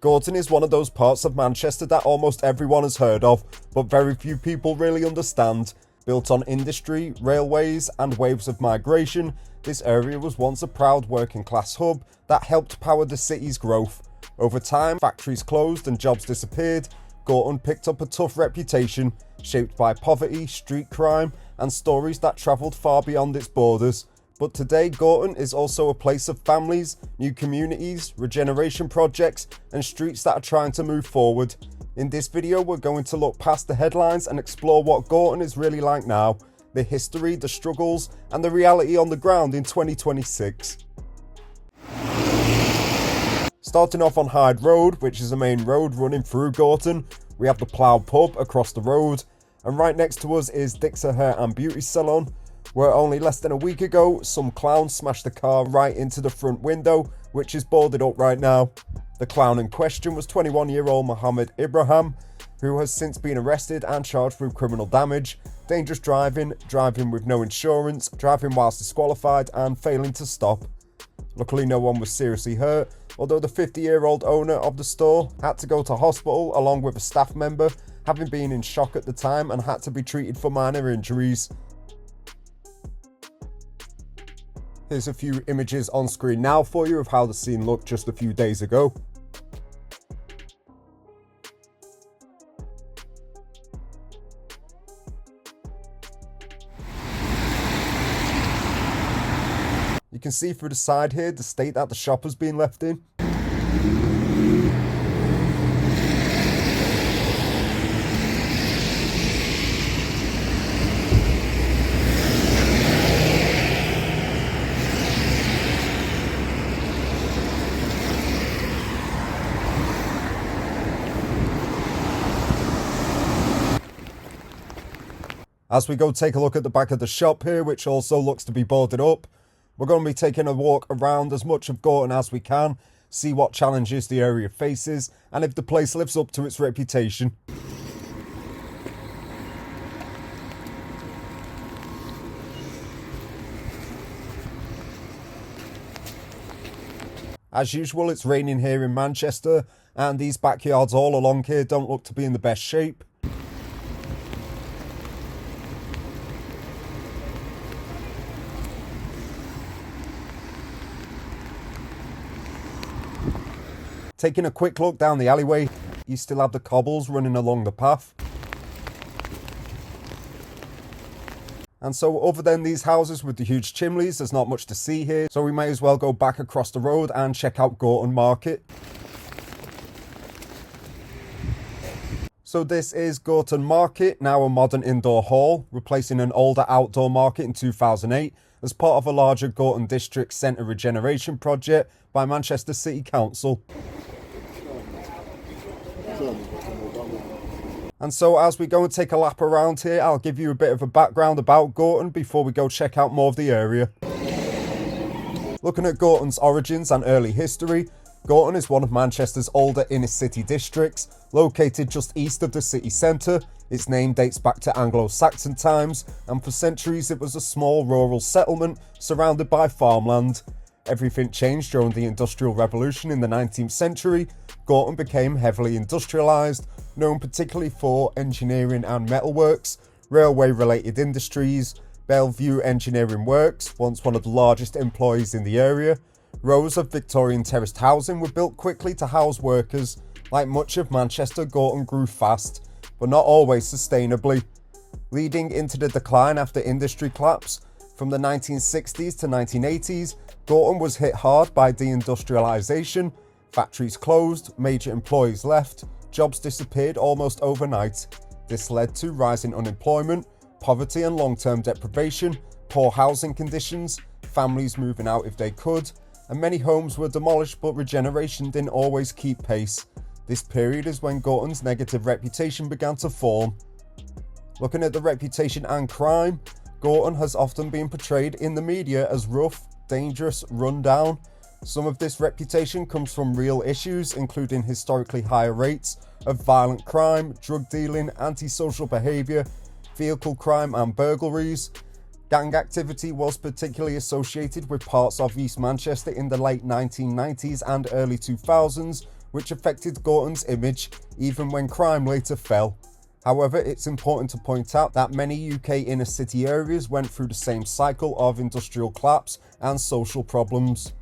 Gorton is one of those parts of Manchester that almost everyone has heard of, but very few people really understand. Built on industry, railways, and waves of migration, this area was once a proud working class hub that helped power the city's growth. Over time, factories closed and jobs disappeared. Gorton picked up a tough reputation, shaped by poverty, street crime, and stories that travelled far beyond its borders. But today, Gorton is also a place of families, new communities, regeneration projects, and streets that are trying to move forward. In this video, we're going to look past the headlines and explore what Gorton is really like now, the history, the struggles, and the reality on the ground in 2026. Starting off on Hyde Road, which is the main road running through Gorton, we have the Plough pub across the road, and right next to us is Dixer Hair and Beauty Salon, where only less than a week ago, some clown smashed the car right into the front window, which is boarded up right now. The clown in question was 21-year-old Mohammed Ibrahim, who has since been arrested and charged with criminal damage, dangerous driving, driving with no insurance, driving whilst disqualified, and failing to stop. Luckily, no one was seriously hurt, although the 50-year-old owner of the store had to go to hospital along with a staff member, having been in shock at the time and had to be treated for minor injuries. Here's a few images on screen now for you of how the scene looked just a few days ago. You can see through the side here the state that the shop has been left in. As we go take a look at the back of the shop here, which also looks to be boarded up, we're going to be taking a walk around as much of Gorton as we can, see what challenges the area faces, and if the place lives up to its reputation. As usual, it's raining here in Manchester, and these backyards all along here don't look to be in the best shape. Taking a quick look down the alleyway, you still have the cobbles running along the path. And so other than these houses with the huge chimneys, there's not much to see here, so we may as well go back across the road and check out Gorton Market. So this is Gorton Market, now a modern indoor hall, replacing an older outdoor market in 2008 as part of a larger Gorton District Centre regeneration project by Manchester City Council. And so as we go and take a lap around here, I'll give you a bit of a background about Gorton before we go check out more of the area. Looking at Gorton's origins and early history, Gorton is one of Manchester's older inner city districts, located just east of the city centre. Its name dates back to Anglo-Saxon times, and for centuries it was a small rural settlement surrounded by farmland. Everything changed during the Industrial Revolution in the 19th century. Gorton became heavily industrialised, known particularly for engineering and metalworks, railway-related industries. Bellevue Engineering Works, once one of the largest employees in the area. Rows of Victorian terraced housing were built quickly to house workers. Like much of Manchester, Gorton grew fast, but not always sustainably, leading into the decline after industry collapse. From the 1960s to 1980s, Gorton was hit hard by deindustrialisation. Factories closed, major employees left, jobs disappeared almost overnight. This led to rising unemployment, poverty and long-term deprivation, poor housing conditions, families moving out if they could, and many homes were demolished, but regeneration didn't always keep pace. This period is when Gorton's negative reputation began to form. Looking at the reputation and crime, Gorton has often been portrayed in the media as rough, dangerous, run-down. Some of this reputation comes from real issues, including historically higher rates of violent crime, drug dealing, antisocial behaviour, vehicle crime and burglaries. Gang activity was particularly associated with parts of East Manchester in the late 1990s and early 2000s, which affected Gorton's image even when crime later fell. However, it's important to point out that many UK inner city areas went through the same cycle of industrial collapse and social problems.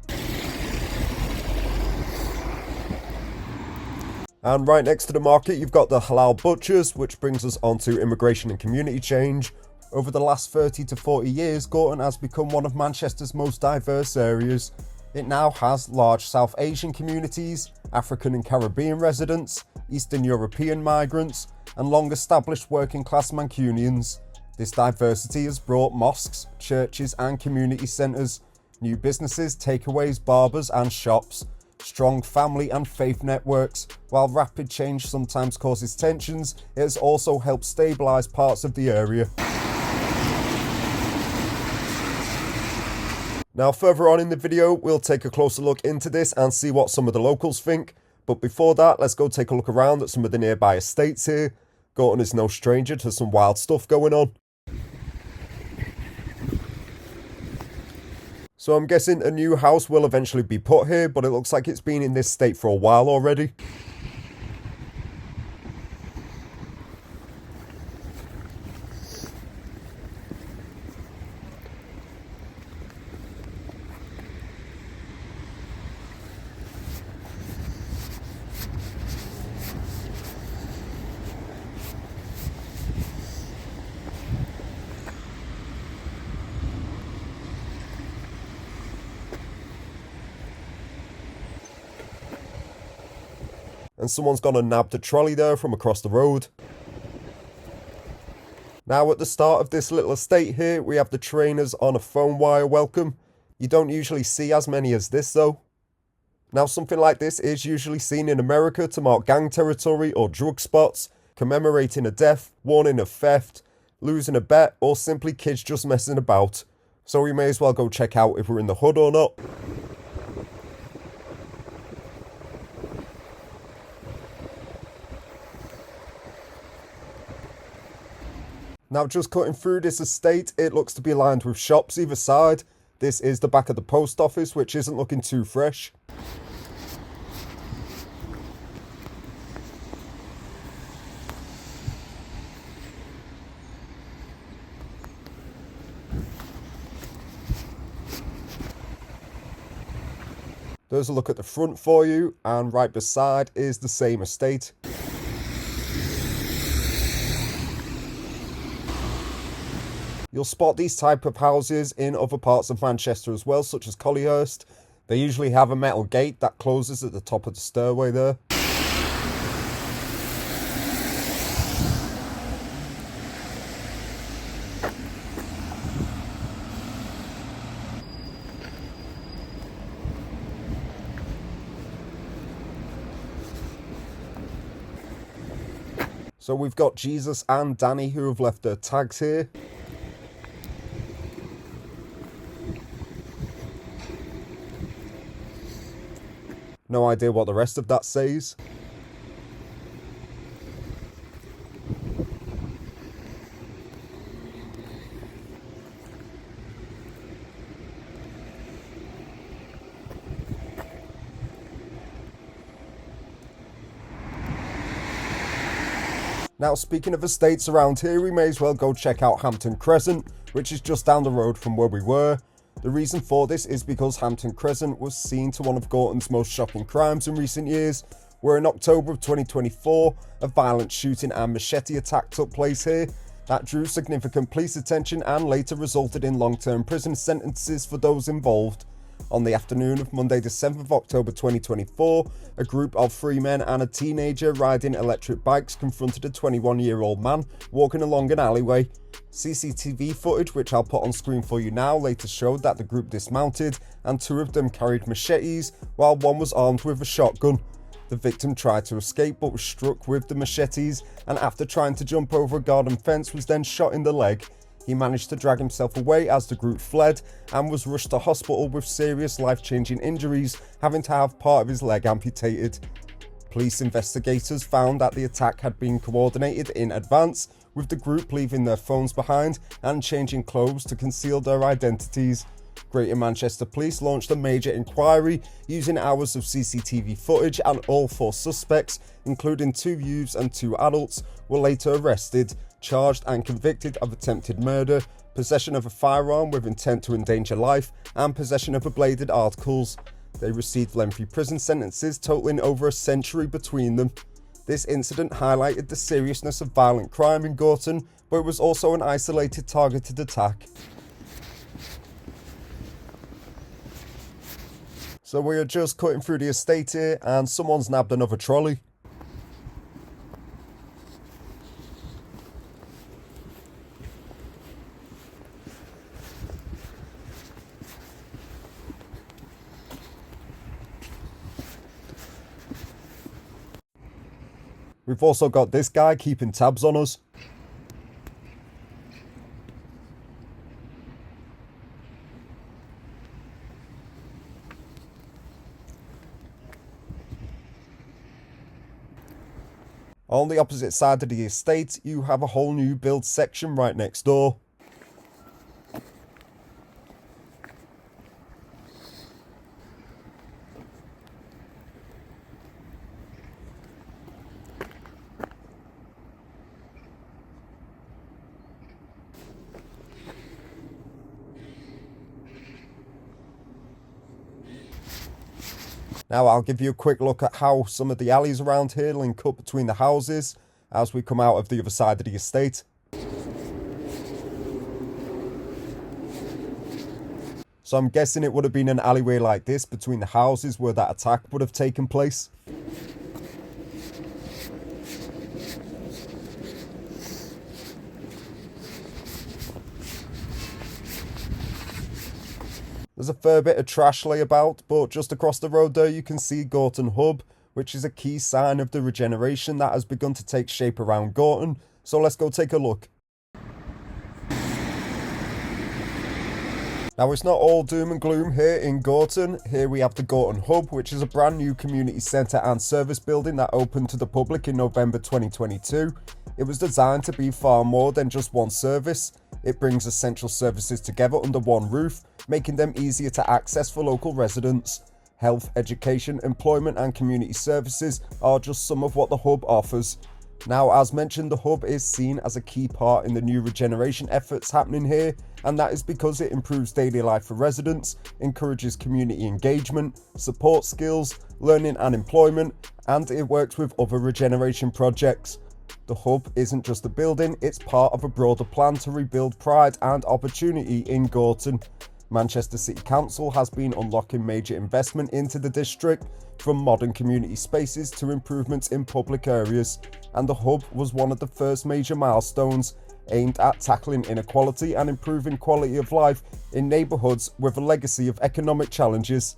And right next to the market, you've got the halal butchers, which brings us onto immigration and community change. Over the last 30 to 40 years, Gorton has become one of Manchester's most diverse areas. It now has large South Asian communities, African and Caribbean residents, Eastern European migrants, and long-established working-class Mancunians. This diversity has brought mosques, churches and community centres, new businesses, takeaways, barbers and shops, strong family and faith networks. While rapid change sometimes causes tensions, it has also helped stabilise parts of the area. Now, further on in the video, we'll take a closer look into this and see what some of the locals think. But before that, let's go take a look around at some of the nearby estates here. Gorton is no stranger to some wild stuff going on. So I'm guessing a new house will eventually be put here, but it looks like it's been in this state for a while already. And someone's gone and nabbed a trolley there from across the road. Now at the start of this little estate here, we have the trainers on a phone wire welcome. You don't usually see as many as this though. Now something like this is usually seen in America to mark gang territory or drug spots, commemorating a death, warning of theft, losing a bet, or simply kids just messing about. So we may as well go check out if we're in the hood or not. Now just cutting through this estate, it looks to be lined with shops either side. This is the back of the post office, which isn't looking too fresh. There's a look at the front for you, and right beside is the same estate. You'll spot these type of houses in other parts of Manchester as well, such as Collyhurst. They usually have a metal gate that closes at the top of the stairway there. So we've got Jesus and Danny who have left their tags here. No idea what the rest of that says. Now, speaking of estates around here, we may as well go check out Hampton Crescent, which is just down the road from where we were. The reason for this is because Hampton Crescent was seen to one of Gorton's most shocking crimes in recent years, where in October of 2024, a violent shooting and machete attack took place here that drew significant police attention and later resulted in long-term prison sentences for those involved. On the afternoon of Monday the 7th of October 2024, a group of 3 men and a teenager riding electric bikes confronted a 21-year-old man walking along an alleyway. CCTV footage, which I'll put on screen for you now, later showed that the group dismounted and 2 of them carried machetes while 1 was armed with a shotgun. The victim tried to escape but was struck with the machetes, and after trying to jump over a garden fence was then shot in the leg. He managed to drag himself away as the group fled and was rushed to hospital with serious life-changing injuries, having to have part of his leg amputated. Police investigators found that the attack had been coordinated in advance, with the group leaving their phones behind and changing clothes to conceal their identities. Greater Manchester Police launched a major inquiry using hours of CCTV footage, and all 4 suspects, including 2 youths and 2 adults, were later arrested, charged and convicted of attempted murder, possession of a firearm with intent to endanger life, and possession of ablated articles. They received lengthy prison sentences totaling over a century between them. This incident highlighted the seriousness of violent crime in Gorton, but it was also an isolated targeted attack. So we are just cutting through the estate here and someone's nabbed another trolley. We've also got this guy keeping tabs on us. On the opposite side of the estate, you have a whole new build section right next door. Now I'll give you a quick look at how some of the alleys around here link up between the houses as we come out of the other side of the estate. So I'm guessing it would have been an alleyway like this between the houses where that attack would have taken place. There's a fair bit of trash lay about, but just across the road there you can see Gorton Hub, which is a key sign of the regeneration that has begun to take shape around Gorton. So let's go take a look. Now it's not all doom and gloom here in Gorton. Here we have the Gorton Hub, which is a brand new community centre and service building that opened to the public in November 2022. It was designed to be far more than just one service. It brings essential services together under one roof, making them easier to access for local residents. Health, education, employment and community services are just some of what the Hub offers. Now, as mentioned, the Hub is seen as a key part in the new regeneration efforts happening here, and that is because it improves daily life for residents, encourages community engagement, supports skills, learning and employment, and it works with other regeneration projects. The Hub isn't just a building, it's part of a broader plan to rebuild pride and opportunity in Gorton. Manchester City Council has been unlocking major investment into the district, from modern community spaces to improvements in public areas, and the Hub was one of the first major milestones aimed at tackling inequality and improving quality of life in neighbourhoods with a legacy of economic challenges.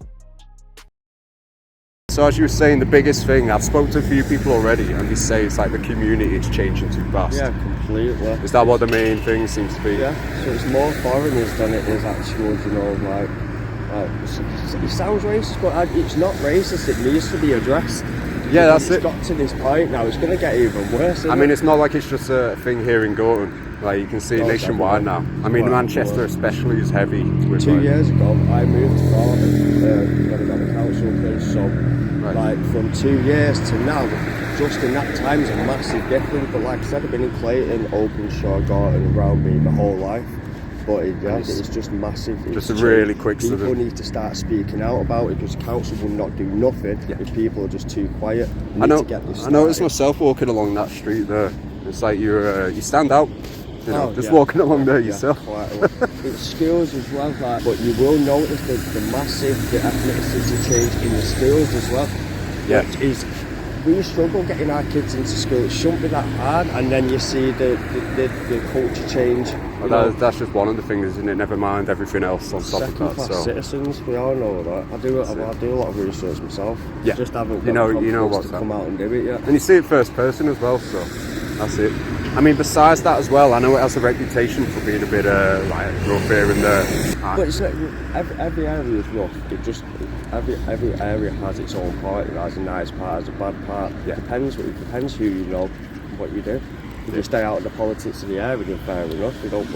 So as you were saying, the biggest thing, I've spoken to a few people already and they say it's like the community is changing too fast. Yeah, completely. Is that what the main thing seems to be? Yeah, so it's more foreigners than it is actual, you know, like it sounds racist, but it's not racist, it needs to be addressed. Yeah, that's it. It's got to this point now, it's going to get even worse. I mean, it's not like it's just a thing here in Gorton. Like, you can see it nationwide now. I mean, Manchester especially is heavy. With 2 years ago, I moved to Gorton when I got the council place, so like from 2 years to now, just in that time is a massive difference. But like I said, I've been in Clayton, Openshaw, Gorton around me my whole life. But it's just massive. Just a really quick People sudden. need to start speaking out about it, because council will not do nothing if people are just too quiet. I noticed myself walking along that street there. It's like you stand out. You know, walking along there yourself. Quite a lot. It's schools as well, like, but you will notice the ethnicity change in the schools as well. Yeah. Which is, we struggle getting our kids into school. It shouldn't be that hard, and then you see the culture change. Well, that's just one of the things, isn't it? Never mind everything else on top of that. Second-class citizens, we all know that. I do a lot of research myself. Yeah. Just haven't got you know what's to come out and do it yet. And you see it first person as well, so that's it. I mean, besides that as well, I know it has a reputation for being a bit like rough here and there. But it's not, every area is rough. It just every area has its own part. It has a nice part, has a bad part. Yeah. It depends who you know, what you do. If you stay out of the politics of the area, then fair enough. You don't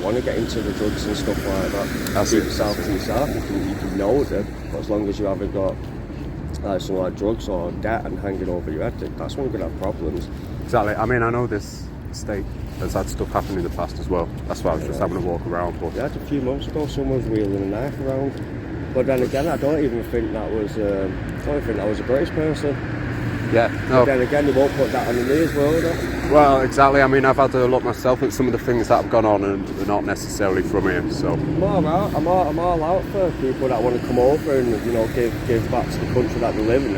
want to get into the drugs and stuff like that. That's Keep it. yourself to yourself. You can know them, but as long as you haven't got something like drugs or debt and hanging over your head, that's when you're going to have problems. Exactly. I mean, I know this state has had stuff happen in the past as well. That's why I was just having a walk around. But yeah, a few months ago, someone was wheeling a knife around. But then again, I don't even think that was a British person. yeah, no. But then again, they won't put that on the news, will they? Well, exactly. I mean, I've had to look myself at some of the things that have gone on, and they're not necessarily from here. So I'm all out for people that want to come over and give back to the country that they live in.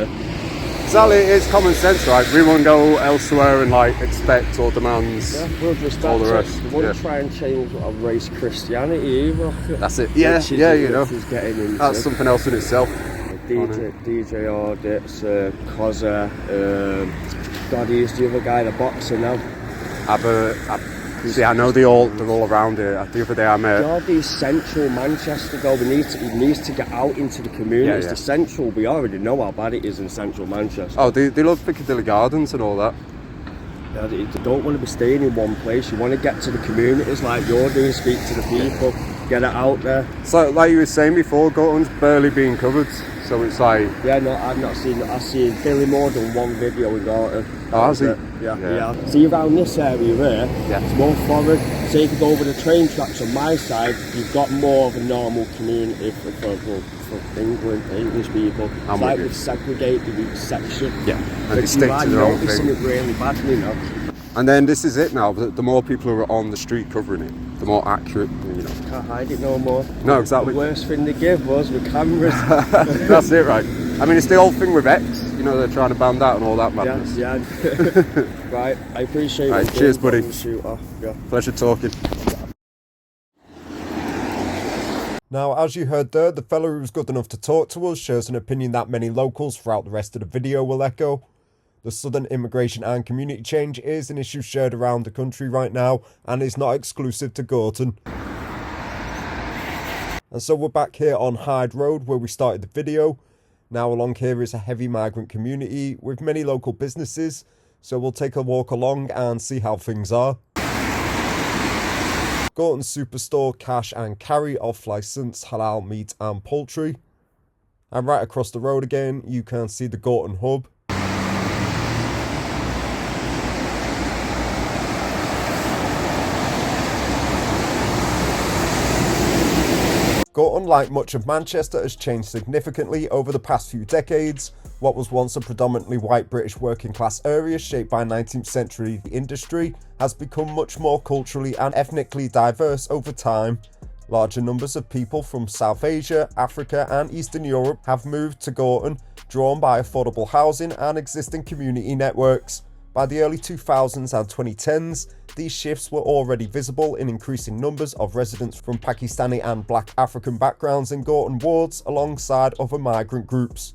exactly, it's common sense, right? We won't go elsewhere and expect or demands we'll just all the rest. We won't try and change our race Christianity either. That's it. Yeah, Which is getting into. That's something else in itself. DJ audits, Cozza, God, he's the other guy, the boxer now. I know they're all around here. The other day I met. God, these central Manchester though. He needs to get out into the communities. The central, we already know how bad it is in central Manchester. Oh, they love Piccadilly Gardens and all that. Yeah, they don't want to be staying in one place. You want to get to the communities like you're doing, speak to the people, get it out there. So, like you were saying before, Gorton's barely being covered. So it's like... Yeah, no, I've not seen it. I've seen Billy Moore done one video with Gorton. Oh, has he? Yeah. See, around this area here, it's more foreign. So if you go over the train tracks on my side, you've got more of a normal community for England, English people. It's like we've segregated each section. Yeah, and they stick to their own thing. It really badly, And then this is it now. The more people who are on the street covering it, the more accurate, Can't hide it no more. No, exactly. The worst thing they give us with cameras. That's it, right? I mean, it's the old thing with X. They're trying to ban that and all that madness. Yeah. Right, I appreciate it. Right, cheers, buddy. Shoot off. Yeah. Pleasure talking. Now, as you heard there, the fellow who was good enough to talk to us shares an opinion that many locals throughout the rest of the video will echo. The sudden immigration and community change is an issue shared around the country right now and is not exclusive to Gorton. And so we're back here on Hyde Road where we started the video. Now along here is a heavy migrant community with many local businesses, so we'll take a walk along and see how things are. Gorton Superstore, cash and carry off licence, halal meat and poultry. And right across the road again you can see the Gorton Hub. Gorton, like much of Manchester, has changed significantly over the past few decades. What was once a predominantly white British working class area shaped by 19th century industry has become much more culturally and ethnically diverse over time. Larger numbers of people from South Asia, Africa and Eastern Europe have moved to Gorton, drawn by affordable housing and existing community networks. By the early 2000s and 2010s, these shifts were already visible in increasing numbers of residents from Pakistani and Black African backgrounds in Gorton wards alongside other migrant groups.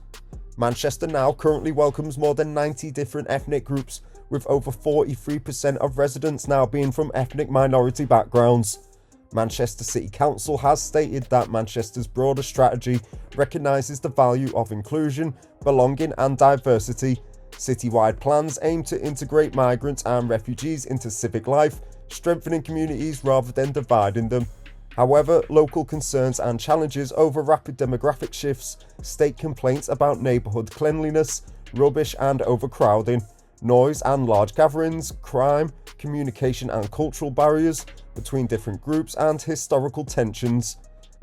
Manchester now currently welcomes more than 90 different ethnic groups, with over 43% of residents now being from ethnic minority backgrounds. Manchester City Council has stated that Manchester's broader strategy recognises the value of inclusion, belonging and diversity. Citywide plans aim to integrate migrants and refugees into civic life, strengthening communities rather than dividing them. However, local concerns and challenges over rapid demographic shifts, state complaints about neighbourhood cleanliness, rubbish and overcrowding, noise and large gatherings, crime, communication and cultural barriers between different groups and historical tensions.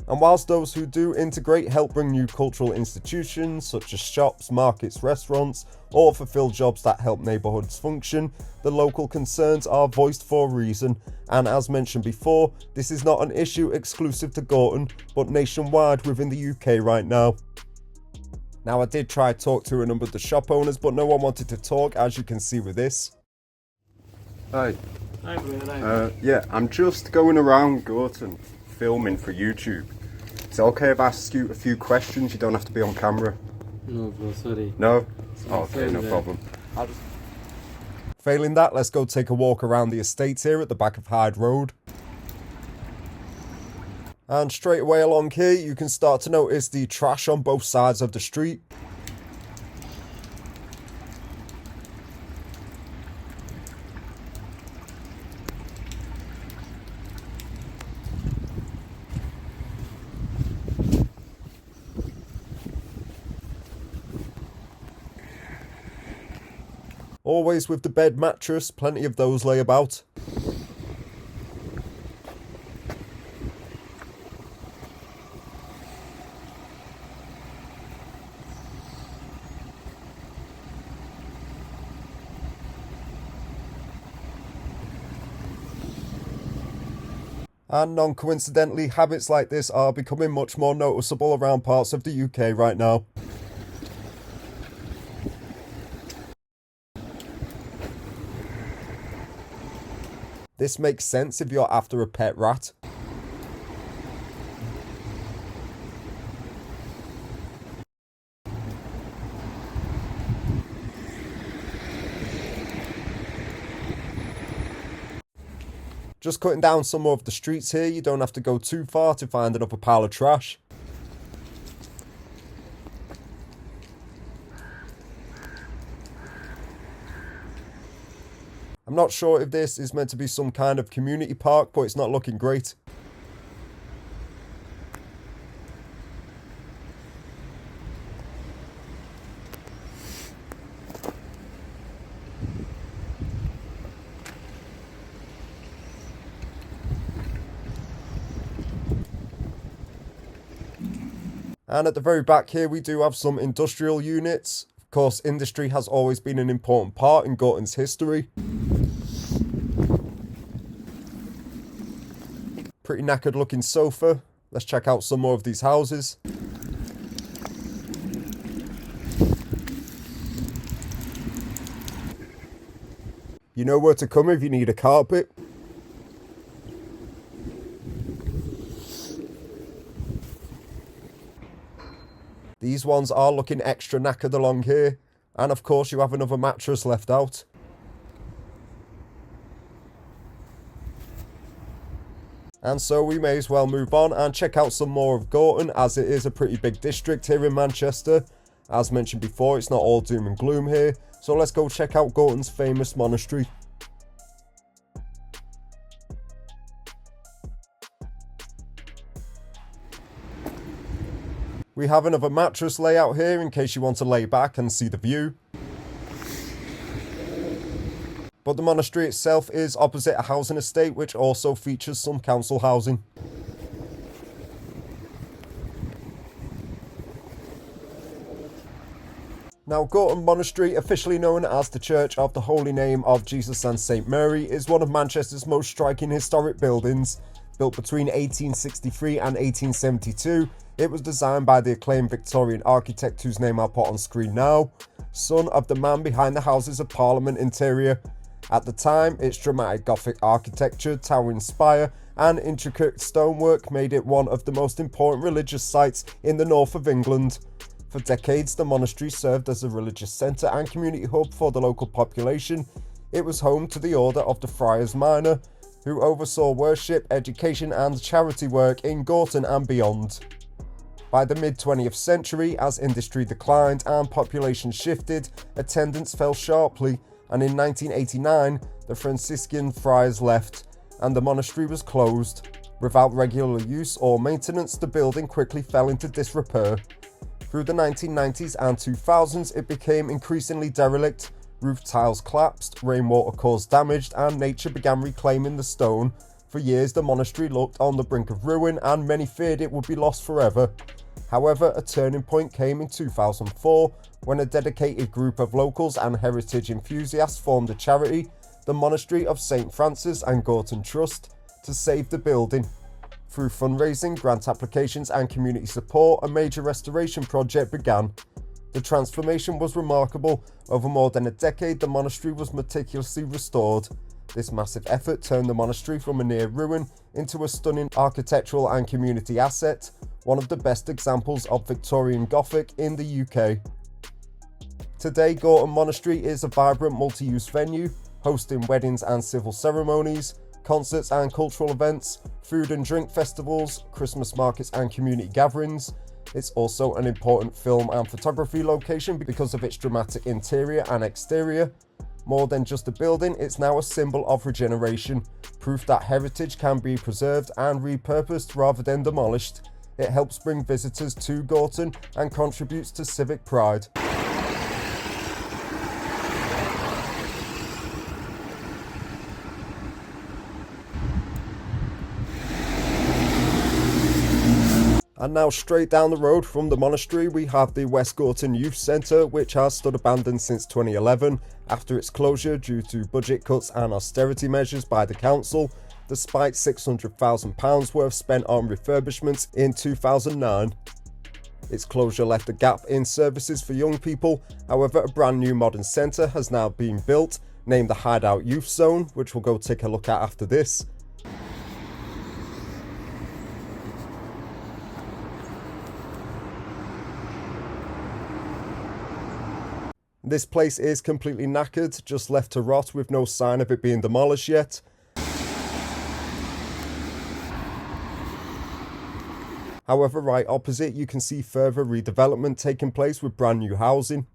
And whilst those who do integrate help bring new cultural institutions such as shops, markets, restaurants, or fulfill jobs that help neighbourhoods function, the local concerns are voiced for a reason, and as mentioned before, this is not an issue exclusive to Gorton, but nationwide within the UK right now. Now I did try to talk to a number of the shop owners, but no one wanted to talk, as you can see with this. Hi. Hi, brother. Yeah, I'm just going around Gorton filming for YouTube. Is it okay if I ask you a few questions? You don't have to be on camera. No, bro, sorry. No? Oh, okay, no problem. Just... Failing that, let's go take a walk around the estates here at the back of Hyde Road. And straight away along here, you can start to notice the trash on both sides of the street. Always with the bed mattress, plenty of those lay about. And non-coincidentally, habits like this are becoming much more noticeable around parts of the UK right now. This makes sense if you're after a pet rat. Just cutting down some more of the streets here, you don't have to go too far to find another pile of trash. I'm not sure if this is meant to be some kind of community park, but it's not looking great. And at the very back here we do have some industrial units. Of course, industry has always been an important part in Gorton's history. Pretty knackered looking sofa. Let's check out some more of these houses. You know where to come if you need a carpet. These ones are looking extra knackered along here. And of course you have another mattress left out. And so we may as well move on and check out some more of Gorton, as it is a pretty big district here in Manchester. As mentioned before, it's not all doom and gloom here. So let's go check out Gorton's famous monastery. We have another mattress layout here in case you want to lay back and see the view. But the monastery itself is opposite a housing estate which also features some council housing. Now, Gorton Monastery, officially known as the Church of the Holy Name of Jesus and St Mary, is one of Manchester's most striking historic buildings. Built between 1863 and 1872, it was designed by the acclaimed Victorian architect whose name I'll put on screen now, son of the man behind the Houses of Parliament interior. At the time, its dramatic Gothic architecture, towering spire, and intricate stonework made it one of the most important religious sites in the north of England. For decades, the monastery served as a religious centre and community hub for the local population. It was home to the Order of the Friars Minor, who oversaw worship, education and charity work in Gorton and beyond. By the mid-20th century, as industry declined and population shifted, attendance fell sharply, and in 1989, the Franciscan friars left, and the monastery was closed. Without regular use or maintenance, the building quickly fell into disrepair. Through the 1990s and 2000s, it became increasingly derelict. Roof tiles collapsed, rainwater caused damage, and nature began reclaiming the stone. For years, the monastery looked on the brink of ruin, and many feared it would be lost forever. However, a turning point came in 2004, when a dedicated group of locals and heritage enthusiasts formed a charity, the Monastery of St Francis and Gorton Trust, to save the building. Through fundraising, grant applications and community support, a major restoration project began. The transformation was remarkable. Over more than a decade, the monastery was meticulously restored. This massive effort turned the monastery from a near ruin into a stunning architectural and community asset, one of the best examples of Victorian Gothic in the UK. Today, Gorton Monastery is a vibrant multi-use venue, hosting weddings and civil ceremonies, concerts and cultural events, food and drink festivals, Christmas markets and community gatherings. It's also an important film and photography location because of its dramatic interior and exterior. More than just a building, it's now a symbol of regeneration, proof that heritage can be preserved and repurposed rather than demolished. It helps bring visitors to Gorton and contributes to civic pride. And now straight down the road from the Monastery we have the West Gorton Youth Centre, which has stood abandoned since 2011 after its closure due to budget cuts and austerity measures by the council, despite £600,000 worth spent on refurbishments in 2009. Its closure left a gap in services for young people. However, a brand new modern centre has now been built, named the Hideout Youth Zone, which we'll go take a look at after this. This place is completely knackered, just left to rot with no sign of it being demolished yet. However, right opposite you can see further redevelopment taking place with brand new housing.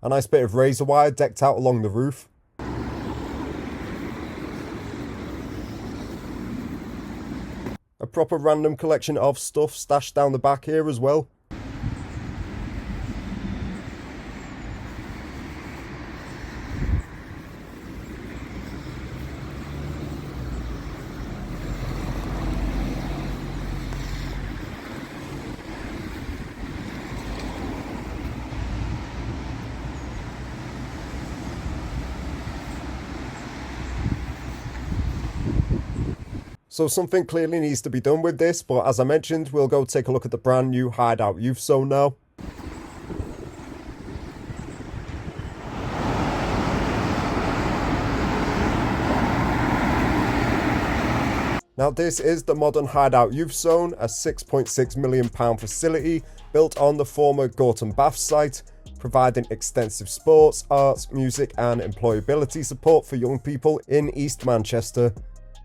A nice bit of razor wire decked out along the roof. A proper random collection of stuff stashed down the back here as well. So something clearly needs to be done with this, but as I mentioned, we'll go take a look at the brand new Hideout Youth Zone now. Now this is the modern Hideout Youth Zone, a £6.6 million facility built on the former Gorton Bath site, providing extensive sports, arts, music and employability support for young people in East Manchester.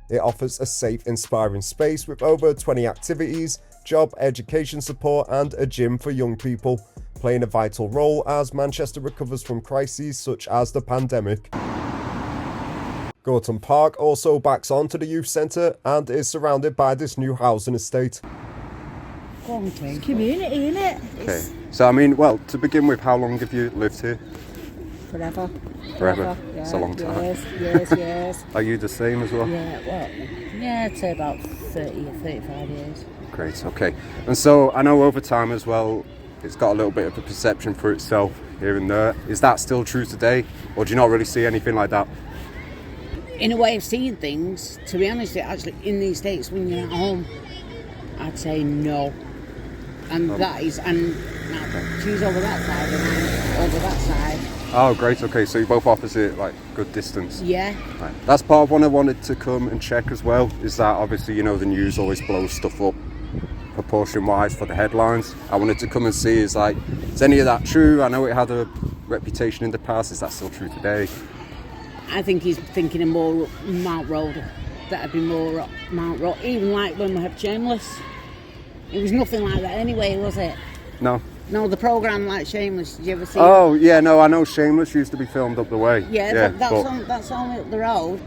It offers a safe, inspiring space with over 20 activities, job, education support and a gym for young people, playing a vital role as Manchester recovers from crises such as the pandemic. Gorton Park also backs onto the youth centre and is surrounded by this new housing estate. It's community, innit? Okay, so I mean, well, to begin with, how long have you lived here? Forever. Forever? Yeah, It's a long time. Yes. Are you the same as well? Yeah, well, yeah, I'd say about 30 or 35 years. Great, okay. And so I know over time as well, it's got a little bit of a perception for itself here and there. Is that still true today? Or do you not really see anything like that? In a way of seeing things, to be honest, actually, in these days when you're at home, I'd say no. And that is, and now she's over that side and I'm over that side. Oh, great, okay, so you're both opposite, like, good distance. Yeah. Right. That's part of what I wanted to come and check as well, is that obviously, you know, the news always blows stuff up proportion-wise for the headlines. I wanted to come and see, is any of that true? I know it had a reputation in the past, is that still true today? I think he's thinking of more Mount Road. That'd be more Mount Road. Even like when we have Shameless. It was nothing like that anyway, was it? No. No, the programme like Shameless, did you ever see Oh, yeah, no, I know Shameless used to be filmed up the way. Yeah, that's only up the road.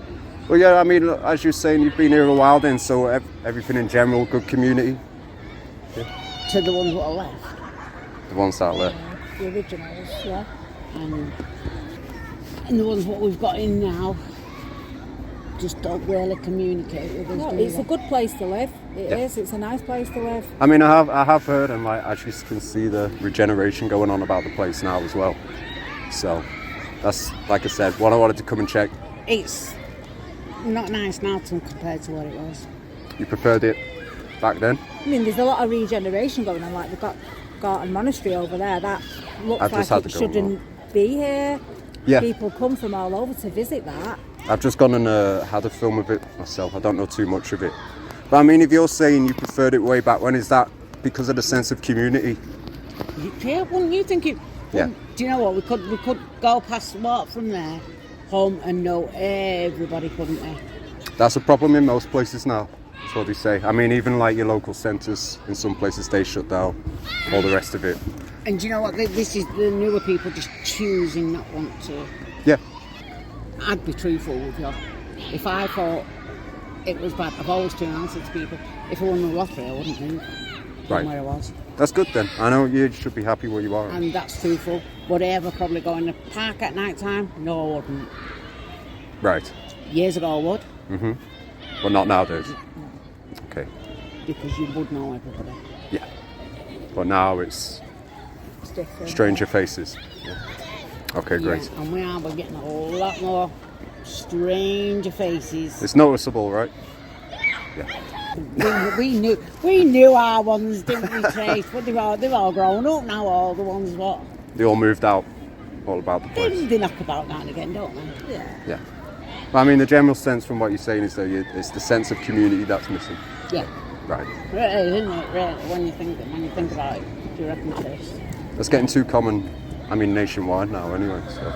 Well, yeah, I mean, as you're saying, you've been here a while then, so everything in general, good community? Yeah. To the ones that are left. The ones that are left? The originals, yeah. And the ones what we've got in now just don't really communicate with us. No, it's a good place to live. It is. It's a nice place to live. I mean, I have heard, and like, as you can see, the Regeneration going on about the place now as well. So that's, like I said, what I wanted to come and check. It's not nice now compared to what it was. You preferred it back then? I mean, there's a lot of regeneration going on. Like we've got Gorton Monastery over there. That looks like it shouldn't be here. Yeah. People come from all over to visit that. I've just gone and had a film of it myself. I don't know too much of it. But I mean, if you're saying you preferred it way back when, is that because of the sense of community? Yeah, wouldn't you think it? Yeah. Do you know what? We could go past walk from there home and know everybody, couldn't we? That's a problem in most places now. That's what they say. I mean, even like your local centres, in some places they shut down, all the rest of it. And do you know what? This is the newer people just choosing not want to. Yeah. I'd be truthful with you. If I thought it was bad, I've always turned and answered to people. If I won the lottery, I wouldn't move from Right. where I was. That's good then. I know you should be happy where you are. And that's truthful. Would I ever probably go in the park at night time? No, I wouldn't. Right. Years ago, I would. Mm-hmm. But not nowadays. Okay. Because you would know everybody. Yeah. But now it's It's different. stranger faces. Yeah. Okay, great. Yeah, and we're getting a lot more stranger faces. It's noticeable, right? Yeah. we knew our ones, didn't we, Trace? But they've all grown up now. All the ones what They all moved out. All about the place. they knock about now and again, don't they? Yeah. Yeah. But I mean, the general sense from what you're saying is that it's the sense of community that's missing. Yeah. Right. Really, isn't it? Really, when you think about it, do you reckon, Trace? That's getting too common. I mean, nationwide now, anyway. So.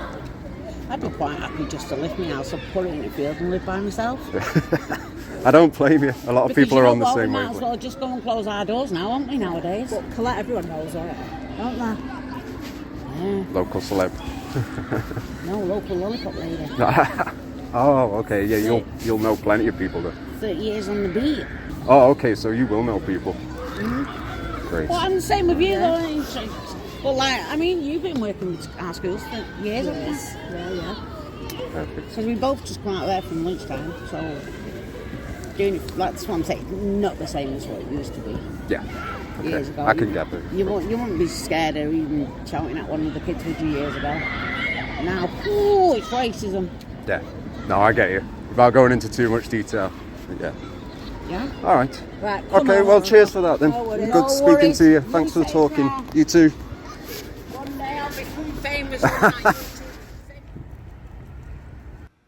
I'd be quite happy just to lift my house up, put it in the field, and live by myself. I don't blame you. A lot of Because people you are know on the what, same we might as wavelength. well just go and close our doors now, aren't we, nowadays? But Colette, everyone knows her, don't they? Yeah. Local celeb. No, local lollipop lady. Oh, okay. Yeah, you'll know plenty of people then. 30 years on the beat. Oh, okay. So you will know people. Great. Well, I'm the same with you, though. Ain't it? But like, I mean, you've been working with our schools for years, haven't you? Yeah. Perfect. Because we both just come out there from lunchtime, so doing it, like, that's what I'm saying, not the same as what it used to be Yeah. Okay. years ago. I can get it. You wouldn't be scared of even shouting at one of the kids with you years ago. Now, it's racism. Yeah. No, I get you. Without going into too much detail. Yeah. Yeah? All right. Right, come Okay, on. well, cheers for that then. No worries. Good No speaking worries. to you. Thanks for You the take talking. care. You too. One day I'll become famous.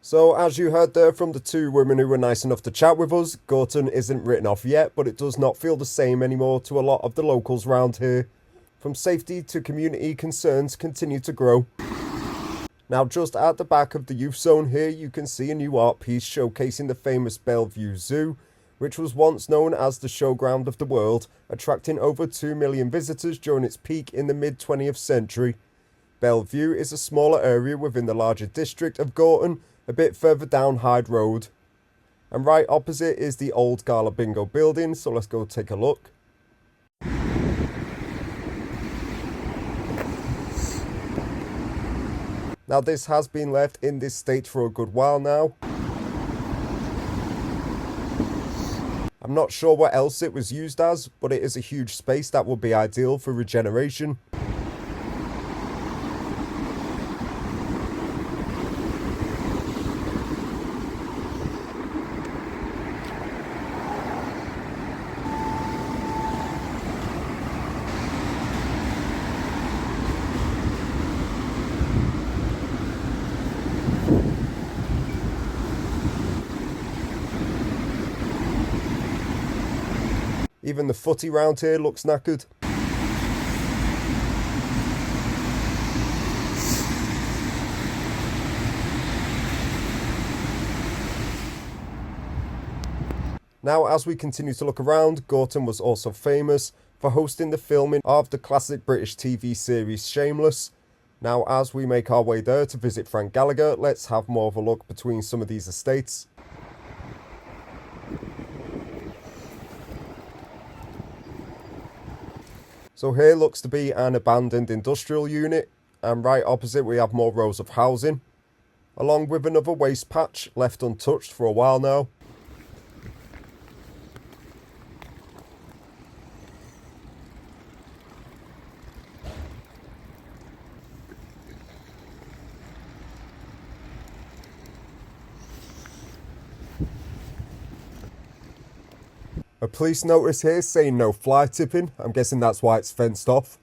So, as you heard there from the two women who were nice enough to chat with us, Gorton isn't written off yet, but it does not feel the same anymore to a lot of the locals round here. From safety to community concerns continue to grow. Now, just at the back of the youth zone here, you can see a new art piece showcasing the famous Bellevue Zoo, which was once known as the showground of the world, attracting over 2 million visitors during its peak in the mid-20th century. Bellevue is a smaller area within the larger district of Gorton, a bit further down Hyde Road. And right opposite is the old Gala Bingo building, so let's go take a look. Now this has been left in this state for a good while now. I'm not sure what else it was used as, but it is a huge space that would be ideal for regeneration. Even the footy round here looks knackered. Now, as we continue to look around, Gorton was also famous for hosting the filming of the classic British TV series Shameless. Now, as we make our way there to visit Frank Gallagher, let's have more of a look between some of these estates. So here looks to be an abandoned industrial unit, and right opposite we have more rows of housing, along with another waste patch left untouched for a while now. A police notice here saying no fly tipping. I'm guessing that's why it's fenced off.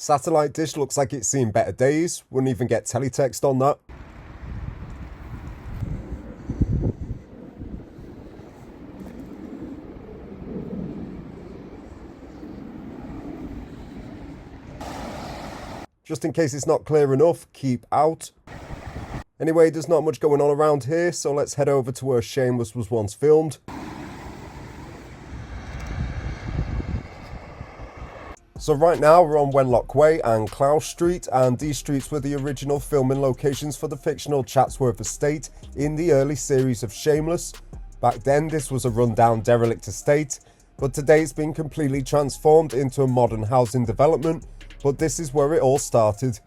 Satellite dish looks like it's seen better days, wouldn't even get teletext on that. Just in case it's not clear enough, keep out. Anyway, there's not much going on around here, so let's head over to where Shameless was once filmed. So right now we're on Wenlock Way and Clough Street, and these streets were the original filming locations for the fictional Chatsworth estate in the early series of Shameless. Back then this was a rundown derelict estate, but today it's been completely transformed into a modern housing development, but this is where it all started.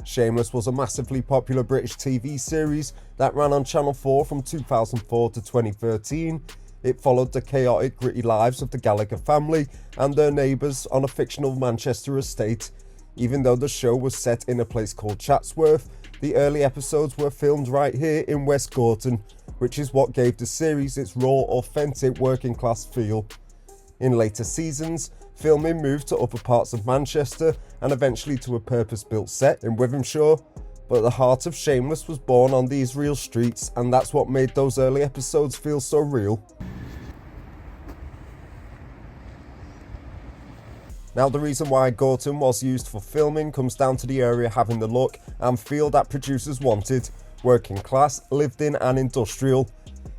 Shameless was a massively popular British TV series that ran on Channel 4 from 2004 to 2013. It followed the chaotic, gritty lives of the Gallagher family and their neighbours on a fictional Manchester estate. Even though the show was set in a place called Chatsworth, the early episodes were filmed right here in West Gorton, which is what gave the series its raw, authentic working class feel. In later seasons, filming moved to other parts of Manchester and eventually to a purpose-built set in Wivamshire, but the heart of Shameless was born on these real streets, and that's what made those early episodes feel so real. Now, the reason why Gorton was used for filming comes down to the area having the look and feel that producers wanted: working class, lived in and industrial.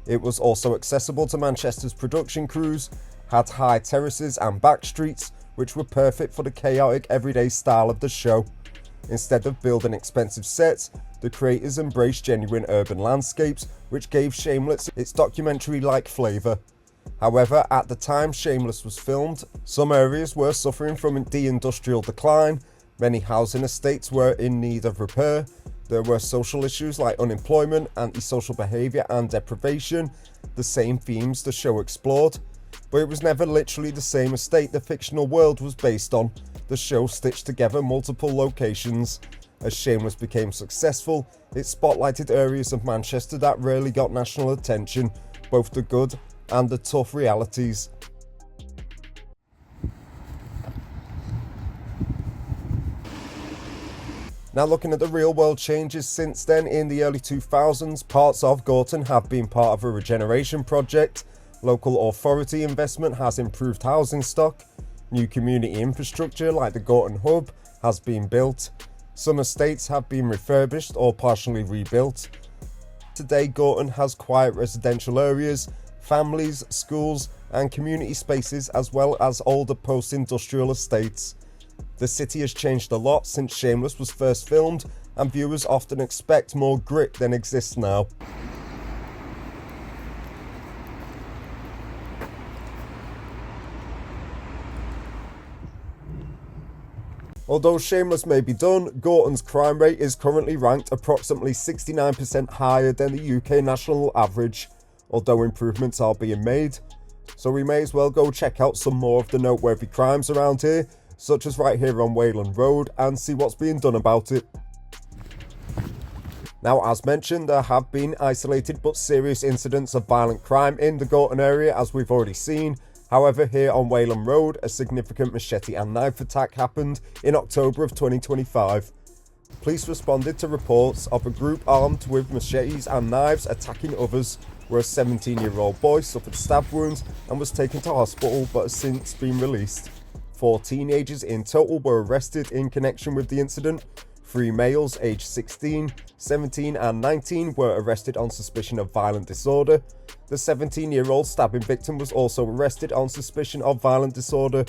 It was also accessible to Manchester's production crews, had high terraces and back streets, which were perfect for the chaotic everyday style of the show. Instead of building expensive sets, the creators embraced genuine urban landscapes, which gave Shameless its documentary-like flavour. However, at the time Shameless was filmed, some areas were suffering from de-industrial decline, many housing estates were in need of repair, there were social issues like unemployment, antisocial behaviour and deprivation, the same themes the show explored. But it was never literally the same estate the fictional world was based on. The show stitched together multiple locations. As Shameless became successful, it spotlighted areas of Manchester that rarely got national attention, both the good and the tough realities. Now, looking at the real world changes since then, in the early 2000s, parts of Gorton have been part of a regeneration project. Local authority investment has improved housing stock. New community infrastructure like the Gorton Hub has been built. Some estates have been refurbished or partially rebuilt. Today, Gorton has quiet residential areas, families, schools and community spaces, as well as older post-industrial estates. The city has changed a lot since Shameless was first filmed, and viewers often expect more grit than exists now. Although Shameless may be done, Gorton's crime rate is currently ranked approximately 69% higher than the UK national average, although improvements are being made. So we may as well go check out some more of the noteworthy crimes around here, such as right here on Wayland Road, and see what's being done about it. Now, as mentioned, there have been isolated but serious incidents of violent crime in the Gorton area, as we've already seen. However, here on Wayland Road, a significant machete and knife attack happened in October of 2025. Police responded to reports of a group armed with machetes and knives attacking others, where a 17-year-old boy suffered stab wounds and was taken to hospital but has since been released. 4 teenagers in total were arrested in connection with the incident. 3 males aged 16, 17 and 19 were arrested on suspicion of violent disorder. The 17-year-old stabbing victim was also arrested on suspicion of violent disorder.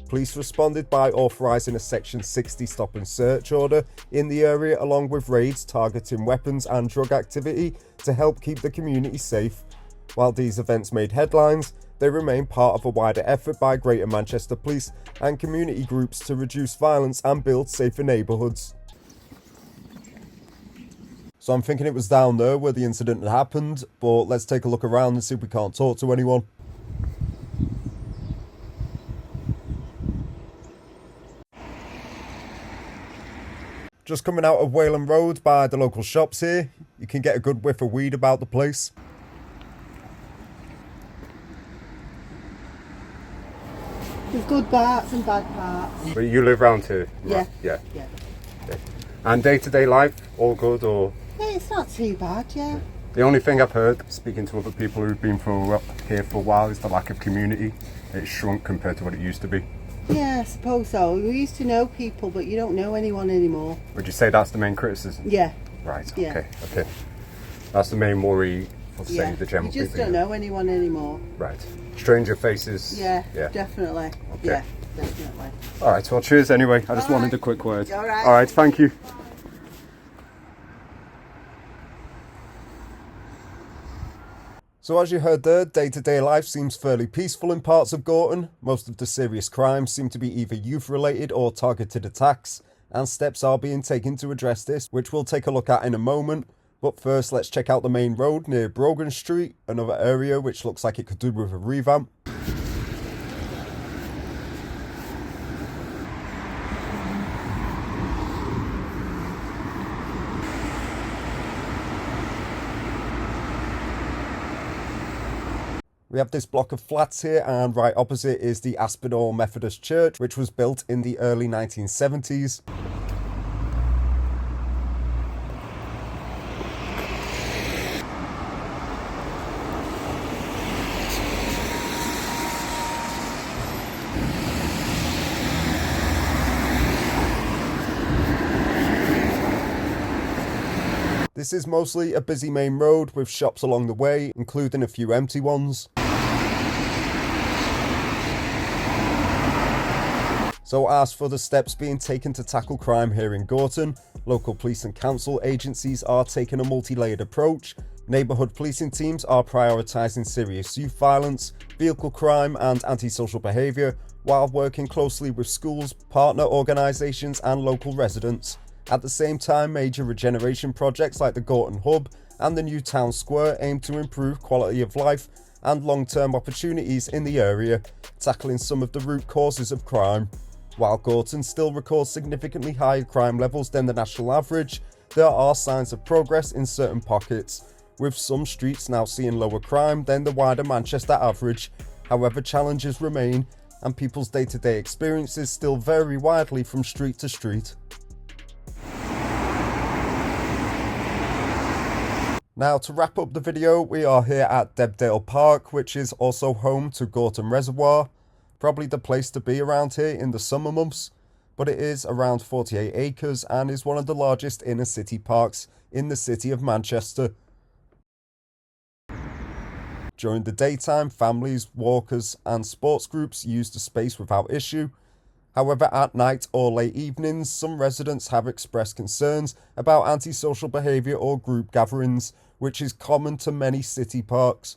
Police responded by authorising a Section 60 stop and search order in the area, along with raids targeting weapons and drug activity to help keep the community safe. While these events made headlines, they remain part of a wider effort by Greater Manchester Police and community groups to reduce violence and build safer neighbourhoods. So I'm thinking it was down there where the incident had happened, but let's take a look around and see if we can't talk to anyone. Just coming out of Wayland Road by the local shops here, you can get a good whiff of weed about the place. There's good parts and bad parts. But you live around here? Yeah. Right? Yeah. Yeah. Okay. And day-to-day life, all good or? Yeah, it's not too bad, yeah. The only thing I've heard, speaking to other people who've been here for a while, is the lack of community. It's shrunk compared to what it used to be. Yeah, I suppose so. We used to know people, but you don't know anyone anymore. Would you say that's the main criticism? Yeah. Right, Yeah. okay. That's the main worry for, say, the general You just people. don't know anyone anymore. Right. Stranger faces. Yeah, definitely. Okay. Yeah, definitely. All right, well, cheers anyway. I just All wanted right. a quick word. All right. All right, thank you. So as you heard there, day-to-day life seems fairly peaceful in parts of Gorton. Most of the serious crimes seem to be either youth-related or targeted attacks, and steps are being taken to address this, which we'll take a look at in a moment. But first, let's check out the main road near Brogan Street, another area which looks like it could do with a revamp. We have this block of flats here, and right opposite is the Aspinall Methodist Church, which was built in the early 1970s. This is mostly a busy main road with shops along the way, including a few empty ones. So as for the steps being taken to tackle crime here in Gorton, local police and council agencies are taking a multi-layered approach. Neighbourhood policing teams are prioritising serious youth violence, vehicle crime and antisocial behaviour, while working closely with schools, partner organisations and local residents. At the same time, major regeneration projects like the Gorton Hub and the new town square aim to improve quality of life and long-term opportunities in the area, tackling some of the root causes of crime. While Gorton still records significantly higher crime levels than the national average, there are signs of progress in certain pockets, with some streets now seeing lower crime than the wider Manchester average. However, challenges remain, and people's day-to-day experiences still vary widely from street to street. Now, to wrap up the video, we are here at Debdale Park, which is also home to Gorton Reservoir. Probably the place to be around here in the summer months, but it is around 48 acres and is one of the largest inner city parks in the city of Manchester. During the daytime, families, walkers and sports groups use the space without issue. However, at night or late evenings, some residents have expressed concerns about antisocial behaviour or group gatherings, which is common to many city parks.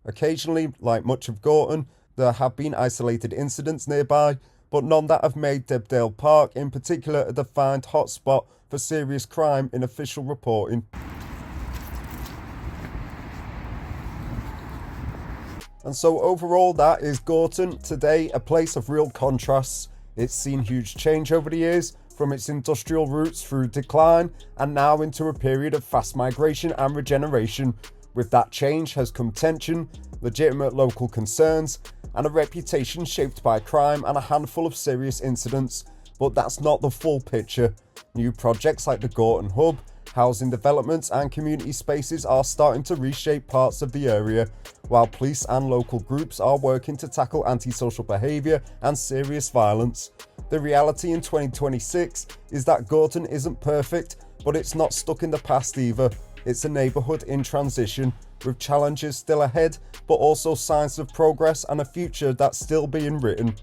Occasionally, like much of Gorton, there have been isolated incidents nearby, but none that have made Debdale Park in particular a defined hotspot for serious crime in official reporting. And so overall, that is Gorton. Today, a place of real contrasts. It's seen huge change over the years, from its industrial roots through decline, and now into a period of fast migration and regeneration. With that change has come tension, legitimate local concerns, and a reputation shaped by crime and a handful of serious incidents. But that's not the full picture. New projects like the Gorton Hub, housing developments and community spaces are starting to reshape parts of the area, while police and local groups are working to tackle antisocial behaviour and serious violence. The reality in 2026 is that Gorton isn't perfect, but it's not stuck in the past either. It's a neighbourhood in transition, with challenges still ahead, but also signs of progress and a future that's still being written.